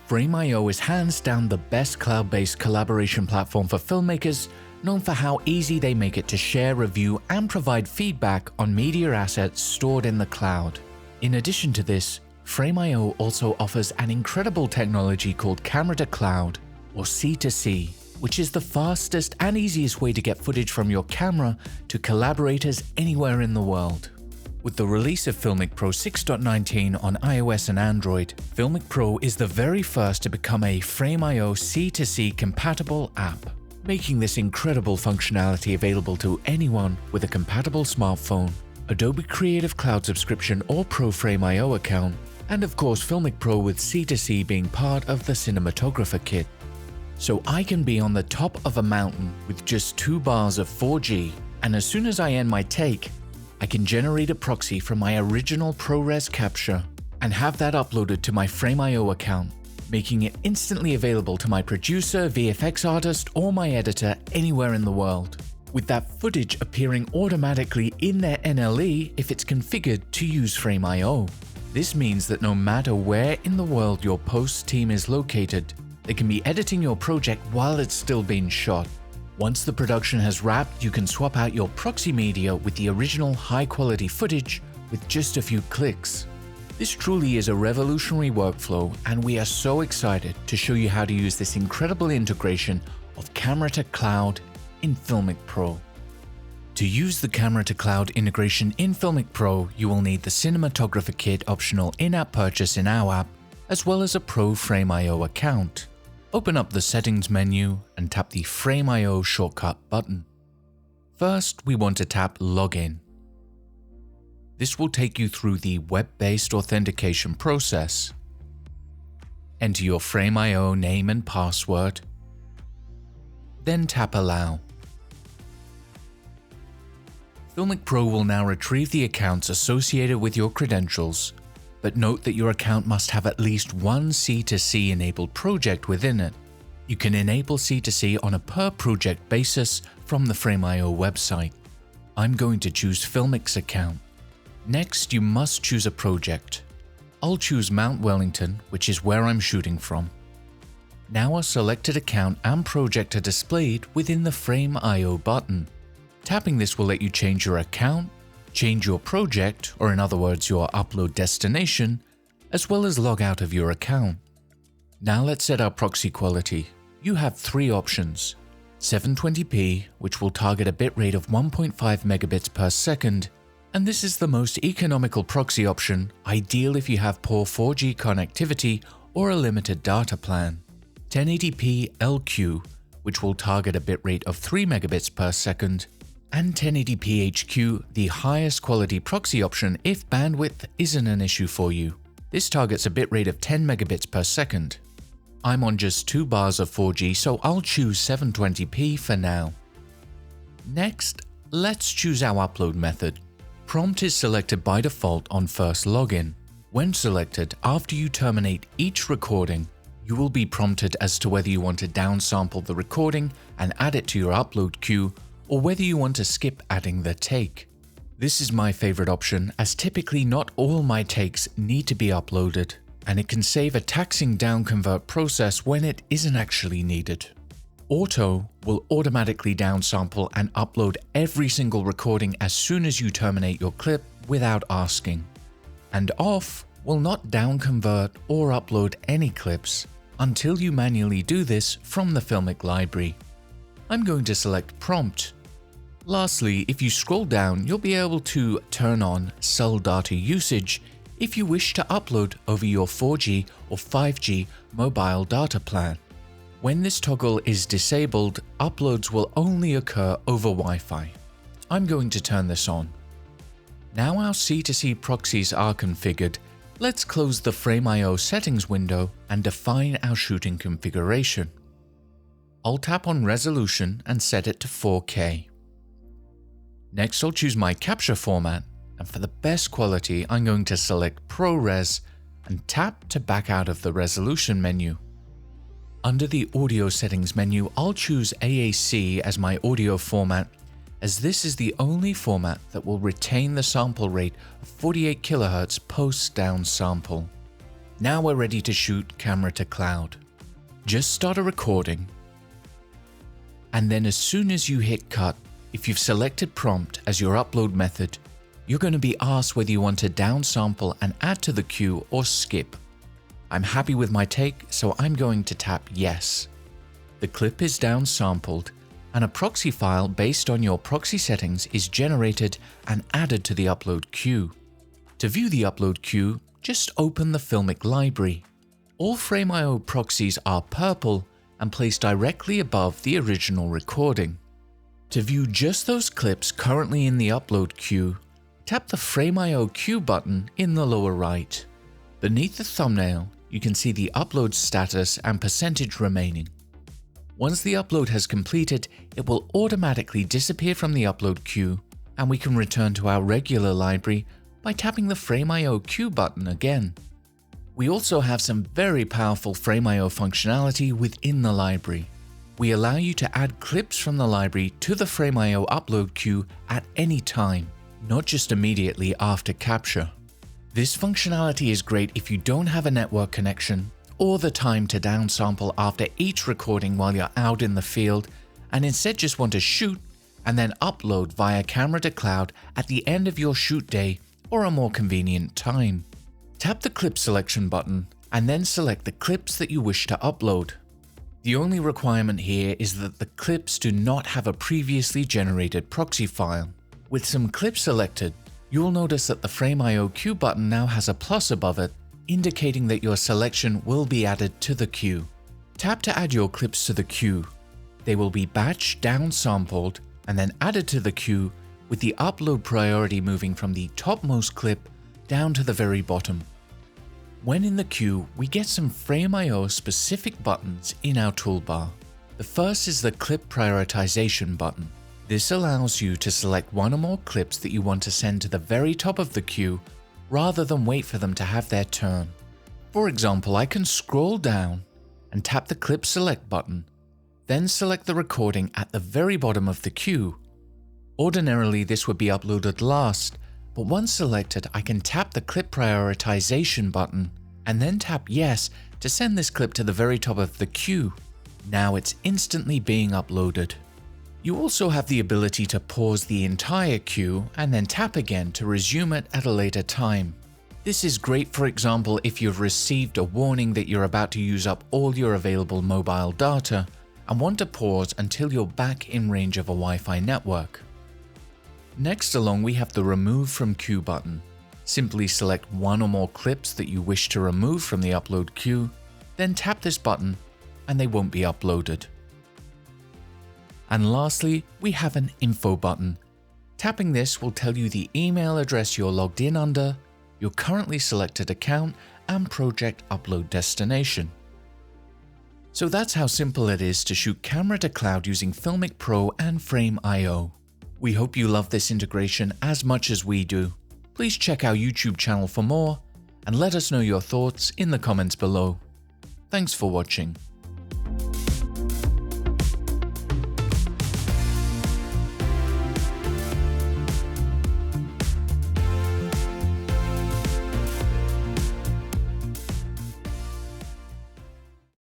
Frame.io is hands down the best cloud-based collaboration platform for filmmakers, known for how easy they make it to share, review, and provide feedback on media assets stored in the cloud. In addition to this, Frame.io also offers an incredible technology called Camera to Cloud, or C2C, which is the fastest and easiest way to get footage from your camera to collaborators anywhere in the world. With the release of FiLMiC Pro 6.19 on iOS and Android, FiLMiC Pro is the very first to become a Frame.io C2C compatible app, making this incredible functionality available to anyone with a compatible smartphone, Adobe Creative Cloud subscription or Pro Frame.io account, and of course FiLMiC Pro with C2C being part of the Cinematographer Kit. So I can be on the top of a mountain with just 2 bars of 4G, and as soon as I end my take, I can generate a proxy from my original ProRes capture and have that uploaded to my Frame.io account, making it instantly available to my producer, VFX artist, or my editor anywhere in the world, with that footage appearing automatically in their NLE if it's configured to use Frame.io. This means that no matter where in the world your post team is located, they can be editing your project while it's still being shot. Once the production has wrapped, you can swap out your proxy media with the original high-quality footage with just a few clicks. This truly is a revolutionary workflow, and we are so excited to show you how to use this incredible integration of Camera to Cloud in FiLMiC Pro. To use the Camera to Cloud integration in FiLMiC Pro, you will need the Cinematographer Kit optional in-app purchase in our app, as well as a Pro Frame.io account. Open up the Settings menu and tap the Frame.io shortcut button. First, we want to tap Login. This will take you through the web-based authentication process. Enter your Frame.io name and password, then tap Allow. FiLMiC Pro will now retrieve the accounts associated with your credentials, but note that your account must have at least one C2C enabled project within it. You can enable C2C on a per project basis from the Frame.io website. I'm going to choose FiLMic's account. Next, you must choose a project. I'll choose Mount Wellington, which is where I'm shooting from. Now a selected account and project are displayed within the Frame.io button. Tapping this will let you change your account, change your project, or in other words your upload destination, as well as log out of your account. Now let's set our proxy quality. You have 3 options: 720p, which will target a bitrate of 1.5 megabits per second, and this is the most economical proxy option, ideal if you have poor 4G connectivity or a limited data plan. 1080p LQ, which will target a bitrate of 3 megabits per second, and 1080p HQ, the highest quality proxy option if bandwidth isn't an issue for you. This targets a bitrate of 10 megabits per second. I'm on just 2 bars of 4G, so I'll choose 720p for now. Next, let's choose our upload method. Prompt is selected by default on first login. When selected, after you terminate each recording, you will be prompted as to whether you want to downsample the recording and add it to your upload queue, or whether you want to skip adding the take. This is my favorite option, as typically not all my takes need to be uploaded, and it can save a taxing downconvert process when it isn't actually needed. Auto will automatically downsample and upload every single recording as soon as you terminate your clip without asking. And Off will not downconvert or upload any clips until you manually do this from the FiLMiC library. I'm going to select Prompt. Lastly, if you scroll down, you'll be able to turn on Cell Data Usage if you wish to upload over your 4G or 5G mobile data plan. When this toggle is disabled, uploads will only occur over Wi-Fi. I'm going to turn this on. Now our C2C proxies are configured, let's close the Frame.io settings window and define our shooting configuration. I'll tap on Resolution and set it to 4K. Next, I'll choose my capture format, and for the best quality, I'm going to select ProRes and tap to back out of the Resolution menu. Under the Audio Settings menu, I'll choose AAC as my audio format, as this is the only format that will retain the sample rate of 48 kHz post-down sample. Now we're ready to shoot camera to cloud. Just start a recording, and then as soon as you hit cut, if you've selected prompt as your upload method, you're going to be asked whether you want to downsample and add to the queue or skip. I'm happy with my take, so I'm going to tap yes. The clip is downsampled, and a proxy file based on your proxy settings is generated and added to the upload queue. To view the upload queue, just open the FiLMiC library. All Frame.io proxies are purple and placed directly above the original recording. To view just those clips currently in the upload queue, tap the Frame.io queue button in the lower right. Beneath the thumbnail, you can see the upload status and percentage remaining. Once the upload has completed, it will automatically disappear from the upload queue, and we can return to our regular library by tapping the Frame.io queue button again. We also have some very powerful Frame.io functionality within the library. We allow you to add clips from the library to the Frame.io upload queue at any time, not just immediately after capture. This functionality is great if you don't have a network connection or the time to downsample after each recording while you're out in the field, and instead just want to shoot and then upload via camera to cloud at the end of your shoot day or a more convenient time. Tap the clip selection button and then select the clips that you wish to upload. The only requirement here is that the clips do not have a previously generated proxy file. With some clips selected, you'll notice that the Frame.io queue button now has a plus above it, indicating that your selection will be added to the queue. Tap to add your clips to the queue. They will be batch downsampled and then added to the queue, with the upload priority moving from the topmost clip down to the very bottom. When in the queue, we get some Frame.io specific buttons in our toolbar. The first is the clip prioritization button. This allows you to select one or more clips that you want to send to the very top of the queue rather than wait for them to have their turn. For example, I can scroll down and tap the clip select button, then select the recording at the very bottom of the queue. Ordinarily, this would be uploaded last, but once selected, I can tap the clip prioritization button and then tap yes to send this clip to the very top of the queue. Now it's instantly being uploaded. You also have the ability to pause the entire queue and then tap again to resume it at a later time. This is great, for example, if you've received a warning that you're about to use up all your available mobile data and want to pause until you're back in range of a Wi-Fi network. Next along, we have the Remove from Queue button. Simply select one or more clips that you wish to remove from the upload queue, then tap this button and they won't be uploaded. And lastly, we have an Info button. Tapping this will tell you the email address you're logged in under, your currently selected account, and project upload destination. So that's how simple it is to shoot camera to cloud using FiLMiC Pro and Frame.io. We hope you love this integration as much as we do. Please check our YouTube channel for more, and let us know your thoughts in the comments below. Thanks for watching.